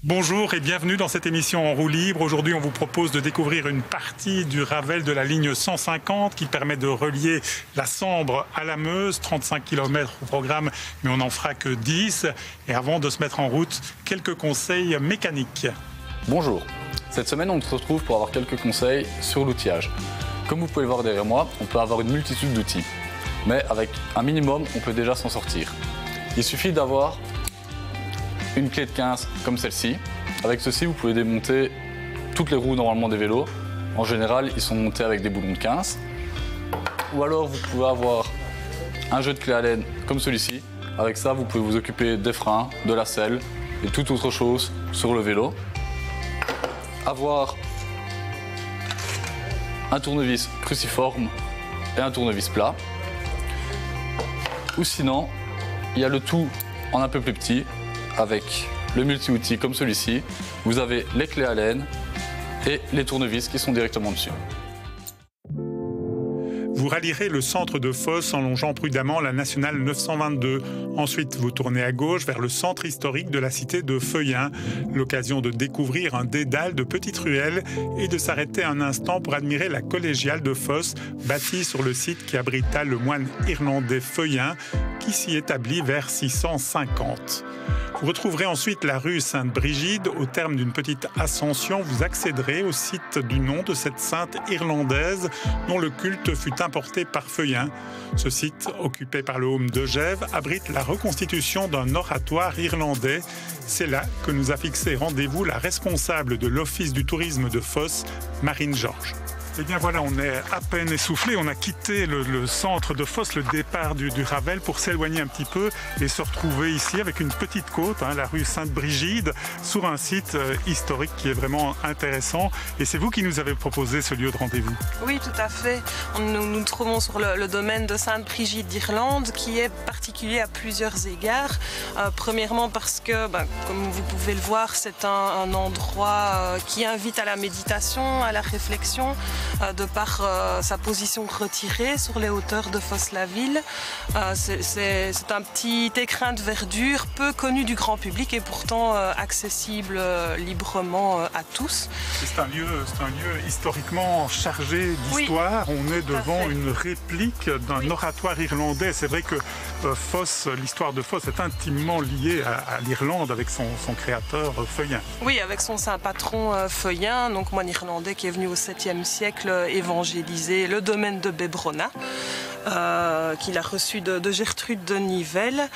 Bonjour et bienvenue dans cette émission en roue libre. Aujourd'hui, on vous propose de découvrir une partie du Ravel de la ligne 150 qui permet de relier la Sambre à la Meuse, 35 km au programme, mais on n'en fera que 10. Et avant de se mettre en route, quelques conseils mécaniques. Bonjour, cette semaine on se retrouve pour avoir quelques conseils sur l'outillage. Comme vous pouvez le voir derrière moi, on peut avoir une multitude d'outils, mais avec un minimum, on peut déjà s'en sortir. Il suffit d'avoir une clé de 15 comme celle-ci. Avec ceci, vous pouvez démonter toutes les roues normalement des vélos. En général, ils sont montés avec des boulons de 15. Ou alors, vous pouvez avoir un jeu de clé à laine comme celui-ci. Avec ça, vous pouvez vous occuper des freins, de la selle et toute autre chose sur le vélo. Avoir un tournevis cruciforme et un tournevis plat. Ou sinon, il y a le tout en un peu plus petit avec le multi-outil comme celui-ci. Vous avez les clés à laine et les tournevis qui sont directement dessus. Vous rallierez le centre de Fos en longeant prudemment la nationale 922. Ensuite, vous tournez à gauche vers le centre historique de la cité de Feuillin. L'occasion de découvrir un dédale de petites ruelles et de s'arrêter un instant pour admirer la collégiale de Fos, bâtie sur le site qui abrita le moine irlandais Feuillin, qui s'y établit vers 650. Vous retrouverez ensuite la rue Sainte-Brigide. Au terme d'une petite ascension, vous accéderez au site du nom de cette sainte irlandaise dont le culte fut importé par Feuillin. Ce site, occupé par le Home de Gèves, abrite la reconstitution d'un oratoire irlandais. C'est là que nous a fixé rendez-vous la responsable de l'Office du tourisme de Fos, Marine Georges. Eh bien voilà, on est à peine essoufflé, on a quitté le centre de Fos, le départ du Ravel pour s'éloigner un petit peu et se retrouver ici avec une petite côte, la rue Sainte-Brigide, sur un site historique qui est vraiment intéressant. Et c'est vous qui nous avez proposé ce lieu de rendez-vous. Oui, tout à fait. Nous nous trouvons sur le domaine de Sainte-Brigide d'Irlande qui est particulier à plusieurs égards. Premièrement parce que, comme vous pouvez le voir, c'est un endroit qui invite à la méditation, à la réflexion, de par sa position retirée sur les hauteurs de Fos-la-Ville. C'est un petit écrin de verdure peu connu du grand public et pourtant accessible librement à tous. C'est un lieu historiquement chargé d'histoire. Oui, on est devant une réplique d'un oratoire irlandais. C'est vrai que Fos, l'histoire de Fos est intimement liée à l'Irlande avec son créateur Feuillin. Oui, avec son saint patron Feuillin, donc moine irlandais qui est venu au 7e siècle évangéliser le domaine de Bebrona, qu'il a reçu de Gertrude de Nivelles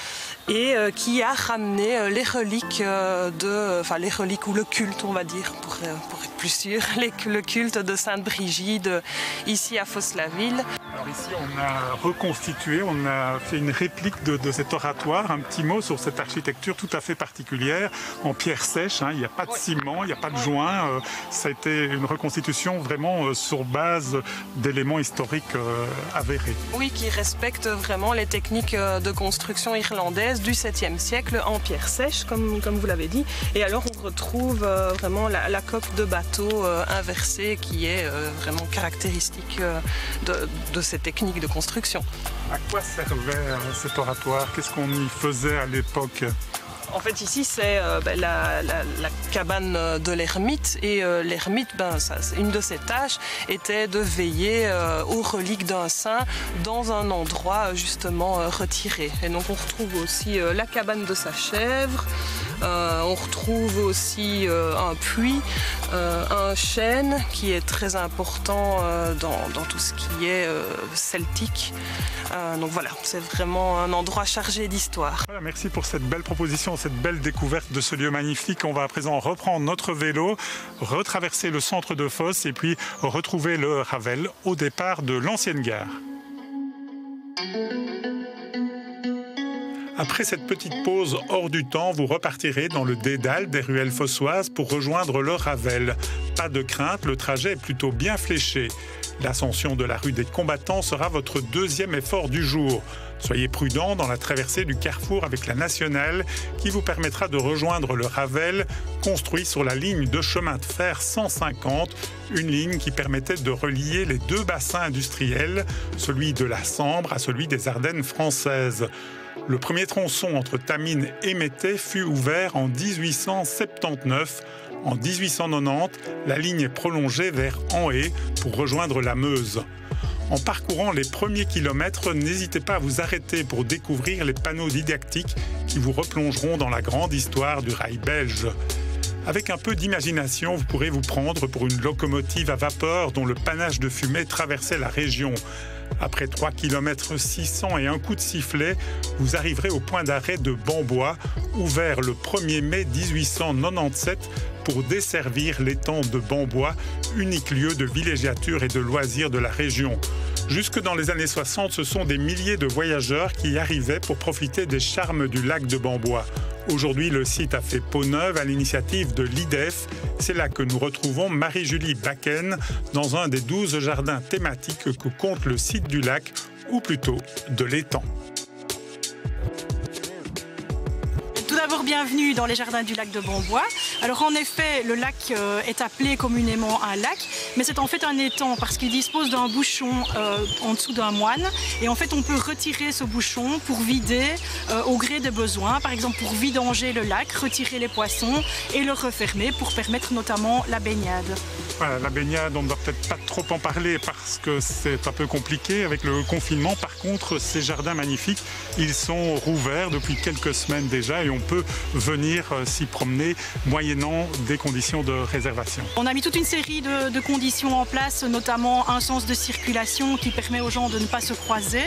et qui a ramené les reliques les reliques ou le culte, on va dire, pour être plus sûr, le culte de Sainte-Brigide ici à Fos-la-Ville. Alors ici, on a reconstitué, on a fait une réplique de cet oratoire, un petit mot sur cette architecture tout à fait particulière, en pierre sèche, il n'y a pas de ciment, il n'y a pas de joint, ça a été une reconstitution vraiment sur base d'éléments historiques avérés. Oui, qui respecte vraiment les techniques de construction irlandaises du 7e siècle en pierre sèche, comme vous l'avez dit. Et alors on retrouve vraiment la coque de bateau inversée qui est vraiment caractéristique de ces techniques de construction. À quoi servait cet oratoire? Qu'est-ce qu'on y faisait à l'époque? En fait, ici, c'est la cabane de l'ermite. Et l'ermite, une de ses tâches était de veiller aux reliques d'un saint dans un endroit justement retiré. Et donc, on retrouve aussi la cabane de sa chèvre. On retrouve aussi un puits, un chêne qui est très important dans tout ce qui est celtique. Donc voilà, c'est vraiment un endroit chargé d'histoire. Voilà, merci pour cette belle proposition, cette belle découverte de ce lieu magnifique. On va à présent reprendre notre vélo, retraverser le centre de Fos et puis retrouver le Ravel au départ de l'ancienne gare. Après cette petite pause hors du temps, vous repartirez dans le dédale des ruelles fossoises pour rejoindre le Ravel. Pas de crainte, le trajet est plutôt bien fléché. L'ascension de la rue des Combattants sera votre deuxième effort du jour. Soyez prudent dans la traversée du carrefour avec la nationale qui vous permettra de rejoindre le Ravel, construit sur la ligne de chemin de fer 150, une ligne qui permettait de relier les deux bassins industriels, celui de la Sambre à celui des Ardennes françaises. Le premier tronçon entre Tamines et Métais fut ouvert en 1879. En 1890, la ligne est prolongée vers Anhé pour rejoindre la Meuse. En parcourant les premiers kilomètres, n'hésitez pas à vous arrêter pour découvrir les panneaux didactiques qui vous replongeront dans la grande histoire du rail belge. Avec un peu d'imagination, vous pourrez vous prendre pour une locomotive à vapeur dont le panache de fumée traversait la région. Après 3 km 600 et un coup de sifflet, vous arriverez au point d'arrêt de Bambois, ouvert le 1er mai 1897 pour desservir l'étang de Bambois, unique lieu de villégiature et de loisirs de la région. Jusque dans les années 60, ce sont des milliers de voyageurs qui y arrivaient pour profiter des charmes du lac de Bambois. Aujourd'hui, le site a fait peau neuve à l'initiative de l'IDEF. C'est là que nous retrouvons Marie-Julie Bakken dans un des 12 jardins thématiques que compte le site du lac, ou plutôt de l'étang. Tout d'abord, bienvenue dans les jardins du lac de Bambois. Alors en effet, le lac est appelé communément un lac, mais c'est en fait un étang parce qu'il dispose d'un bouchon en dessous d'un moine. Et en fait, on peut retirer ce bouchon pour vider au gré des besoins. Par exemple, pour vidanger le lac, retirer les poissons et le refermer pour permettre notamment la baignade. Voilà, la baignade, on ne doit peut-être pas trop en parler parce que c'est un peu compliqué avec le confinement. Par contre, ces jardins magnifiques, ils sont rouverts depuis quelques semaines déjà et on peut venir s'y promener moyennant des conditions de réservation. On a mis toute une série de conditions en place, notamment un sens de circulation qui permet aux gens de ne pas se croiser.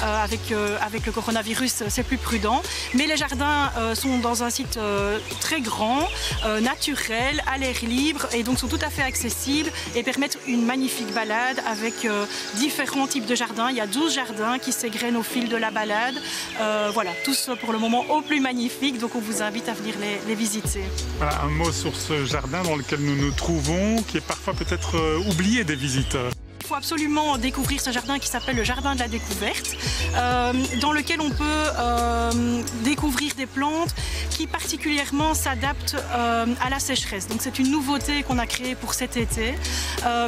Avec le coronavirus, c'est plus prudent. Mais les jardins sont dans un site très grand, naturel, à l'air libre et donc sont tout à fait accessibles et permettent une magnifique balade avec différents types de jardins. Il y a 12 jardins qui s'égrènent au fil de la balade. Voilà, tous pour le moment au plus magnifique, donc on vous invite à venir les visiter. Voilà, un mot sur ce jardin dans lequel nous nous trouvons, qui est parfois peut-être oublié des visiteurs. Il faut absolument découvrir ce jardin qui s'appelle le jardin de la découverte, dans lequel on peut découvrir des plantes qui particulièrement s'adaptent à la sécheresse. Donc c'est une nouveauté qu'on a créée pour cet été,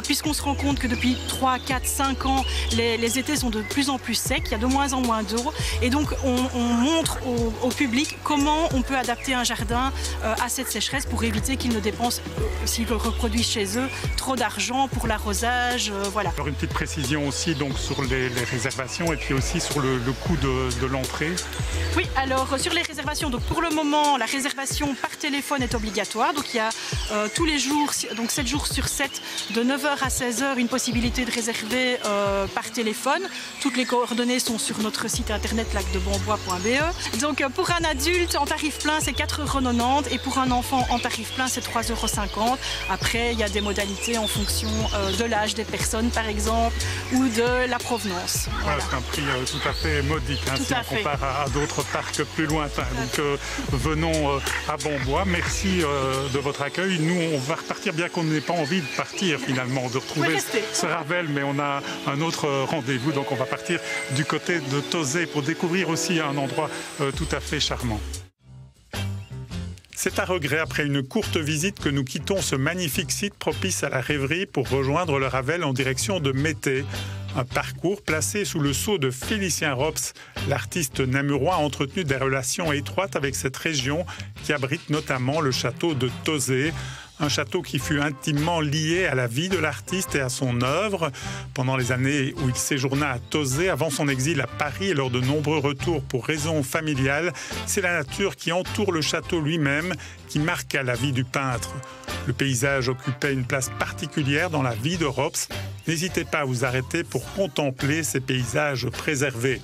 puisqu'on se rend compte que depuis 3, 4, 5 ans, les étés sont de plus en plus secs, il y a de moins en moins d'eau, et donc on montre au public comment on peut adapter un jardin à cette sécheresse pour éviter qu'ils ne dépensent, s'ils le reproduisent chez eux, trop d'argent pour l'arrosage, voilà. Alors une petite précision aussi donc sur les réservations et puis aussi sur le coût de l'entrée. Oui, alors sur les réservations, donc pour le moment la réservation par téléphone est obligatoire, donc il y a tous les jours, donc 7 jours sur 7, de 9h à 16h, une possibilité de réserver par téléphone. Toutes les coordonnées sont sur notre site internet lacdebambois.be. Donc pour un adulte en tarif plein c'est 4,90 € et pour un enfant en tarif plein c'est 3,50 €. Après il y a des modalités en fonction de l'âge des personnes par exemple ou de la provenance. Voilà. C'est un prix tout à fait modique si on compare à d'autres parcs plus lointains. Donc venons à Bambois. Merci de votre accueil. Nous on va repartir bien qu'on n'ait pas envie de partir finalement, de retrouver ce Ravel, mais on a un autre rendez-vous. Donc on va partir du côté de Tauzé pour découvrir aussi un endroit tout à fait charmant. C'est à regret, après une courte visite, que nous quittons ce magnifique site propice à la rêverie pour rejoindre le Ravel en direction de Métais. Un parcours placé sous le sceau de Félicien Rops. L'artiste namurois a entretenu des relations étroites avec cette région qui abrite notamment le château de Tauzé. Un château qui fut intimement lié à la vie de l'artiste et à son œuvre. Pendant les années où il séjourna à Tauzé, avant son exil à Paris et lors de nombreux retours pour raisons familiales, c'est la nature qui entoure le château lui-même qui marqua la vie du peintre. Le paysage occupait une place particulière dans la vie de Rops. N'hésitez pas à vous arrêter pour contempler ces paysages préservés.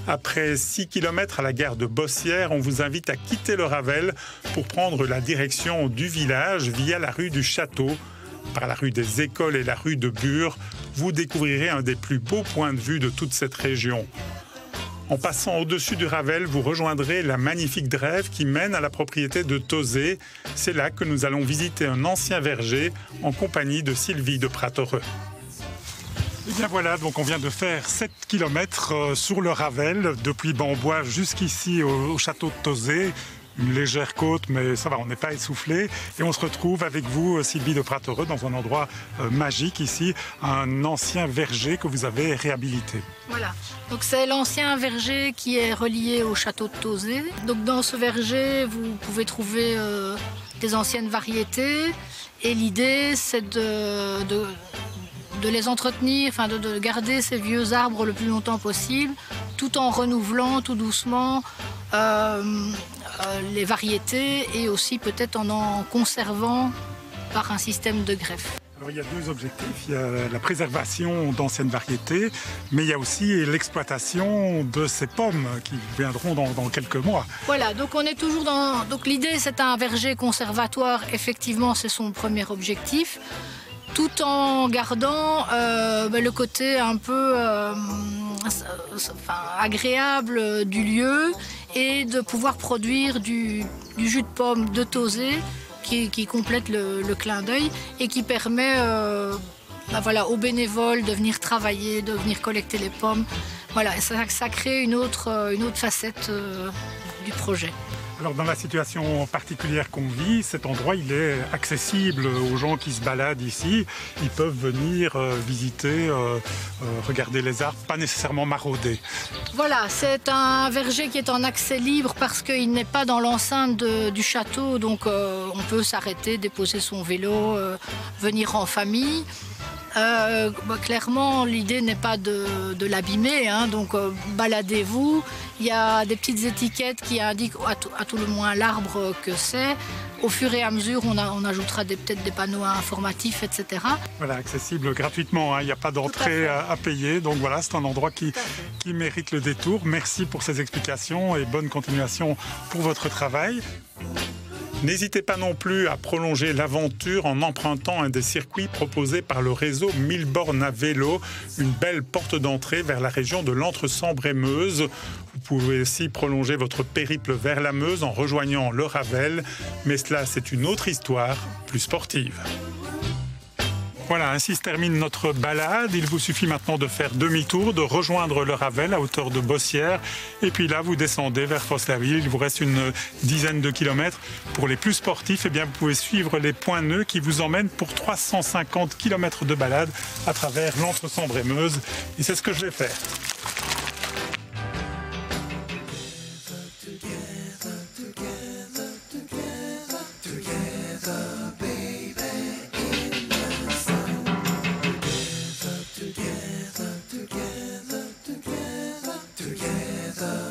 Après 6 km à la gare de Bossière, on vous invite à quitter le Ravel pour prendre la direction du village via la rue du Château. Par la rue des Écoles et la rue de Bure, vous découvrirez un des plus beaux points de vue de toute cette région. En passant au-dessus du Ravel, vous rejoindrez la magnifique Drève qui mène à la propriété de Tauzé. C'est là que nous allons visiter un ancien verger en compagnie de Sylvie de Pratereux. bien voilà, donc on vient de faire 7 km sur le Ravel, depuis Bambois jusqu'ici au château de Tauzé. Une légère côte, mais ça va, on n'est pas essoufflé. Et on se retrouve avec vous, Sylvie de Pratereux, dans un endroit magique ici, un ancien verger que vous avez réhabilité. Voilà, donc c'est l'ancien verger qui est relié au château de Tauzé. Donc dans ce verger, vous pouvez trouver des anciennes variétés. Et l'idée, c'est de les entretenir, enfin de garder ces vieux arbres le plus longtemps possible, tout en renouvelant tout doucement les variétés et aussi peut-être en conservant par un système de greffe. Alors, il y a deux objectifs, il y a la préservation d'anciennes variétés, mais il y a aussi l'exploitation de ces pommes qui viendront dans quelques mois. Voilà, donc on est toujours dans... Donc l'idée, c'est un verger conservatoire, effectivement c'est son premier objectif, tout en gardant le côté un peu agréable du lieu et de pouvoir produire du jus de pomme de Tauzé qui complète le clin d'œil et qui permet aux bénévoles de venir travailler, de venir collecter les pommes. Voilà, ça crée une autre facette du projet. Alors dans la situation particulière qu'on vit, cet endroit il est accessible aux gens qui se baladent ici. Ils peuvent venir visiter, regarder les arbres, pas nécessairement marauder. Voilà, c'est un verger qui est en accès libre parce qu'il n'est pas dans l'enceinte du château. Donc on peut s'arrêter, déposer son vélo, venir en famille. Clairement, l'idée n'est pas de l'abîmer, hein, donc baladez-vous. Il y a des petites étiquettes qui indiquent à tout le moins l'arbre que c'est. Au fur et à mesure, on ajoutera peut-être des panneaux informatifs, etc. Voilà, accessible gratuitement, hein, il n'y a pas d'entrée à payer. Donc voilà, c'est un endroit qui mérite le détour. Merci pour ces explications et bonne continuation pour votre travail. N'hésitez pas non plus à prolonger l'aventure en empruntant un des circuits proposés par le réseau 1000 bornes à vélo, une belle porte d'entrée vers la région de l'Entre-Sambre-et-Meuse. Vous pouvez aussi prolonger votre périple vers la Meuse en rejoignant le Ravel, mais cela c'est une autre histoire, plus sportive. Voilà, ainsi se termine notre balade. Il vous suffit maintenant de faire demi-tour, de rejoindre le Ravel à hauteur de Bossière. Et puis là, vous descendez vers Fosse-la-Ville. Il vous reste une dizaine de kilomètres. Pour les plus sportifs, eh bien, vous pouvez suivre les points nœuds qui vous emmènent pour 350 km de balade à travers l'Entre-Sambre-et-Meuse. Et c'est ce que je vais faire. Together